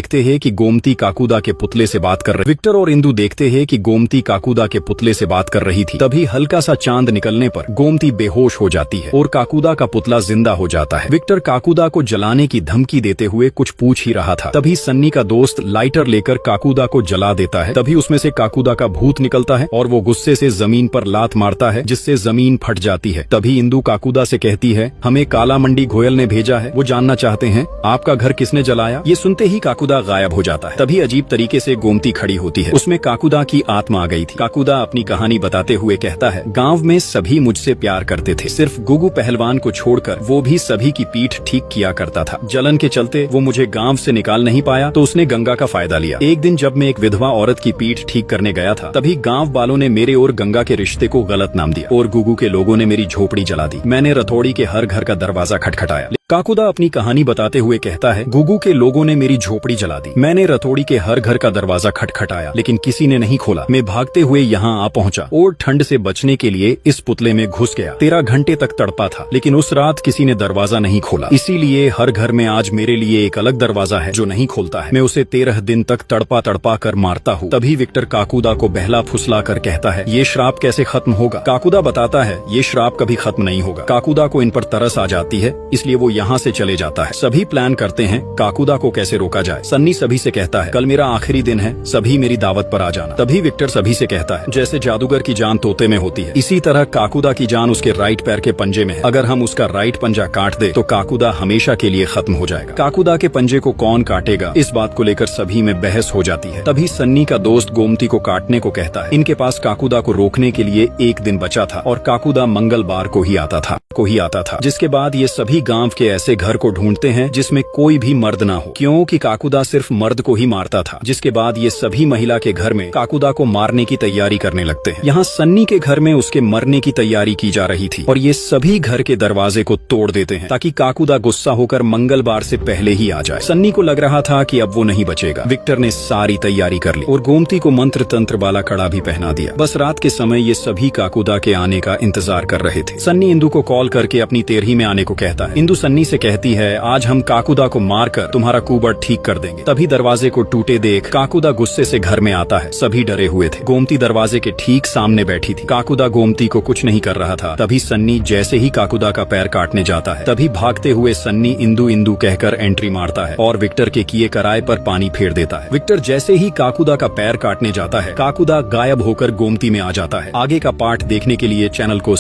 देखते हैं कि गोमती काकुदा के पुतले से बात कर रही। विक्टर और इंदु देखते हैं कि गोमती काकुदा के पुतले से बात कर रही थी। तभी हल्का सा चांद निकलने पर गोमती बेहोश हो जाती है और काकुदा का पुतला जिंदा हो जाता है। विक्टर काकुदा को जलाने की धमकी देते हुए कुछ पूछ ही रहा था, तभी सन्नी का दोस्त लाइटर लेकर काकुदा को जला देता है। तभी उसमें से काकुदा का भूत निकलता है और वो गुस्से से जमीन पर लात मारता है, जिससे जमीन फट जाती है। तभी इंदु काकुदा से कहती है, हमें काला मंडी घोयल ने भेजा है, वो जानना चाहते हैं आपका घर किसने जलाया। ये सुनते ही काकुदा गायब हो जाता है। तभी अजीब तरीके से गोमती खड़ी होती है, उसमें काकुदा की आत्मा आ गई थी। काकुदा अपनी कहानी बताते हुए कहता है, गांव में सभी मुझसे प्यार करते थे, सिर्फ गुगु पहलवान को छोड़कर, वो भी सभी की पीठ ठीक किया करता था। जलन के चलते वो मुझे गांव से निकाल नहीं पाया तो उसने गंगा का फायदा लिया। एक दिन जब मैं एक विधवा औरत की पीठ ठीक करने गया था, तभी गाँव वालों ने मेरे और गंगा के रिश्ते को गलत नाम दिया और गुगु के लोगों ने मेरी झोपड़ी जला दी। मैंने रथौड़ी के हर घर का दरवाजा खटखटाया। काकुदा अपनी कहानी बताते हुए कहता है, गुगु के लोगों ने मेरी झोपड़ी जला दी। मैंने रथौड़ी के हर घर का दरवाजा खटखटाया, लेकिन किसी ने नहीं खोला। मैं भागते हुए यहाँ आ पहुँचा और ठंड से बचने के लिए इस पुतले में घुस गया। 13 घंटे तक तड़पा था, लेकिन उस रात किसी ने दरवाजा नहीं खोला। इसीलिए हर घर में आज मेरे लिए एक अलग दरवाजा है जो नहीं खोलता है। मैं उसे 13 दिन तक तड़पा तड़पा कर मारता हूँ। तभी विक्टर काकुदा को बहला फुसला कर कहता है, ये श्राप कैसे खत्म होगा। काकुदा बताता है, ये श्राप कभी खत्म नहीं होगा। काकुदा को इन पर तरस आ जाती है, इसलिए वो यहाँ से चले जाता है। सभी प्लान करते हैं काकुदा को कैसे रोका जाए। सन्नी सभी से कहता है, कल मेरा आखिरी दिन है, सभी मेरी दावत पर आ जाना। तभी विक्टर सभी से कहता है, जैसे जादूगर की जान तोते में होती है, इसी तरह काकुदा की जान उसके राइट पैर के पंजे में है। अगर हम उसका राइट पंजा काट दे तो काकुदा हमेशा के लिए खत्म हो जाएगा। काकुदा के पंजे को कौन काटेगा, इस बात को लेकर सभी में बहस हो जाती है। तभी सन्नी का दोस्त गोमती को काटने को कहता है। इनके पास काकुदा को रोकने के लिए एक दिन बचा था और काकुदा मंगलवार को ही आता था, जिसके बाद ये सभी गांव के ऐसे घर को ढूंढते हैं जिसमें कोई भी मर्द ना हो, क्योंकि काकुदा सिर्फ मर्द को ही मारता था। जिसके बाद ये सभी महिला के घर में काकुदा को मारने की तैयारी करने लगते हैं। यहाँ सन्नी के घर में उसके मरने की तैयारी की जा रही थी और ये सभी घर के दरवाजे को तोड़ देते हैं ताकि काकुदा गुस्सा होकर मंगलवार से पहले ही आ जाए। सन्नी को लग रहा था कि अब वो नहीं बचेगा। विक्टर ने सारी तैयारी कर ली और गोमती को मंत्र तंत्र वाला कड़ा भी पहना दिया। बस रात के समय ये सभी काकुदा के आने का इंतजार कर रहे थे। सन्नी इंदु को कॉल करके अपनी तेरही में आने को कहता है। इंदु सन्नी से कहती है, आज हम काकुदा को मारकर तुम्हारा कुबड़ ठीक कर देंगे। तभी दरवाजे को टूटे देख काकुदा गुस्से से घर में आता है। सभी डरे हुए थे। गोमती दरवाजे के ठीक सामने बैठी थी। काकुदा गोमती को कुछ नहीं कर रहा था। तभी सन्नी जैसे ही काकुदा का पैर काटने जाता है, तभी भागते हुए सन्नी इंदु इंदु कहकर एंट्री मारता है और विक्टर के किए कराए पर पानी फेर देता है। विक्टर जैसे ही काकुदा का पैर काटने जाता है, काकुदा गायब होकर गोमती में आ जाता है। आगे का पार्ट देखने के लिए चैनल को